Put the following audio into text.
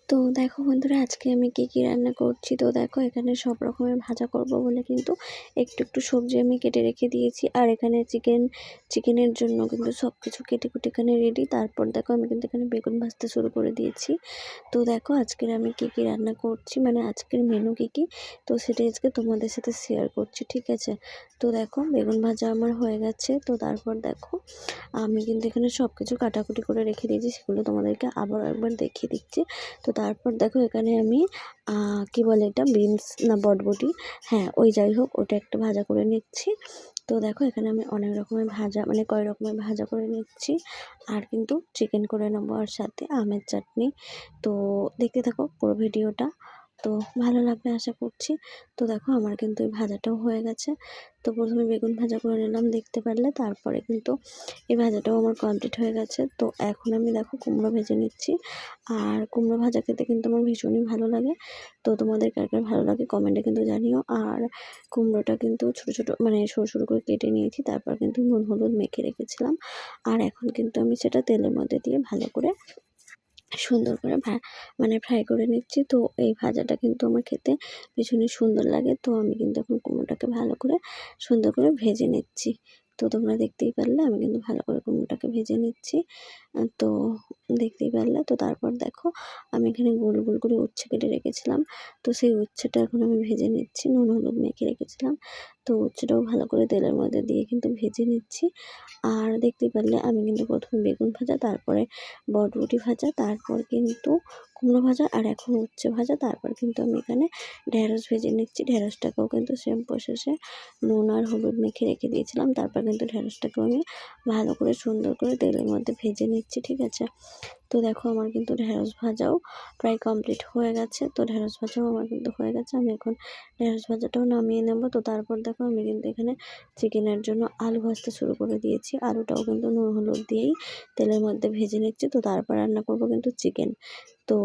তো দেখো বন্ধুরা, আজকে আমি কী রান্না করছি। তো দেখো, এখানে সব রকমের ভাজা করব বলে কিন্তু একটু একটু সবজি আমি কেটে রেখে দিয়েছি। আর এখানে চিকেনের জন্য কিন্তু সব কিছু কেটে কুটে এখানে রেডি। তারপর দেখো, আমি কিন্তু এখানে বেগুন ভাজতে শুরু করে দিয়েছি। তো দেখো, আজকের আমি কী রান্না করছি, মানে আজকের মেনু কী, তো সেটাই আজকে তোমাদের সাথে শেয়ার করছি, ঠিক আছে। তো দেখো, বেগুন ভাজা আমার হয়ে গেছে। তো তারপর দেখো, আমি কিন্তু এখানে সব কিছু কাটাকুটি করে রেখে দিয়েছি, সেগুলো তোমাদেরকে আবার একবার দেখিয়ে দিচ্ছি। তো তারপর দেখো, এখানে আমি কি বলে এটা, বিনস না বটবটি, হ্যাঁ ওই যাই হোক, ওটা একটা ভাজা করে নিচ্ছি। তো দেখো, এখানে আমি অনেক রকমের ভাজা, মানে কয় রকমের ভাজা করে নিচ্ছি। আর কিন্তু চিকেন করে নেবো, আর সাথে আমের চাটনি। তো দেখতে থাকো পুরো ভিডিওটা, তো ভালো লাগবে আশা করছি। তো দেখো, আমার কিন্তু এই ভাজাটাও হয়ে গেছে। তো প্রথমে বেগুন ভাজা করে নিলাম, দেখতে পারলে। তারপরে কিন্তু এই ভাজাটাও আমার কমপ্লিট হয়ে গেছে। তো এখন আমি দেখো কুমড়ো ভেজে নিচ্ছি। আর কুমড়ো ভাজা খেতে কিন্তু আমার ভীষণই ভালো লাগে। তো তোমাদের কার কার ভালো লাগে কমেন্টে কিন্তু জানিও। আর কুমড়োটা কিন্তু ছোটো ছোটো, মানে সরু সরু করে কেটে নিয়েছি। তারপর কিন্তু নুন হলুদ মেখে রেখেছিলাম। আর এখন কিন্তু আমি সেটা তেলের মধ্যে দিয়ে ভালো করে সুন্দর করে মানে ফ্রাই করে নিচ্ছি। তো এই ভাজাটা কিন্তু আমার খেতে ভীষণই সুন্দর লাগে। তো আমি কিন্তু এখন কুমড়োটাকে ভালো করে সুন্দর করে ভেজে নিচ্ছি। তো তোমরা দেখতেই পারলে, আমি কিন্তু ভালো করে কুমড়োটাকে ভেজে নিচ্ছি। তো দেখতেই পারলে। তো তারপর দেখো, আমি এখানে গোল গোল করে উচ্ছে কেটে রেখেছিলাম। তো সেই উচ্ছেটা এখন আমি ভেজে নিচ্ছি, নুন হলুদ মেখে রেখেছিলাম। তো উচ্ছেটাও ভালো করে তেলের মধ্যে দিয়ে কিন্তু ভেজে নিচ্ছি। আর দেখতেই পারলে, আমি কিন্তু প্রথমে বেগুন ভাজা, তারপরে বটবটি ভাজা, তারপর কিন্তু কুমড়ো ভাজা, আর এখন উচ্ছে ভাজা। তারপর কিন্তু আমি এখানে ঢেঁড়স ভেজে নিচ্ছি। ঢেঁড়সটাকেও কিন্তু সেম প্রসেসে নুন আর হলুদ মেখে রেখে দিয়েছিলাম। তারপর কিন্তু ঢেঁড়সটাকেও আমি ভালো করে সুন্দর করে তেলের মধ্যে ভেজে নিচ্ছি, ঠিক আছে। তো দেখো, আমার কিন্তু ঢেঁড়স ভাজাও প্রায় কমপ্লিট হয়ে গেছে। তো ঢেঁড়স ভাজাও আমার কিন্তু হয়ে গেছে। আমি এখন ঢেঁড়স ভাজাটাও নামিয়ে নেব। তো তারপর দেখো, আমি কিন্তু এখানে চিকেনের জন্য আলু ভাজতে শুরু করে দিয়েছি। আলুটাও কিন্তু নুন হলুদ দিয়েই তেলের মধ্যে ভেজে নিচ্ছি। তো তারপর রান্না করব কিন্তু চিকেন। তো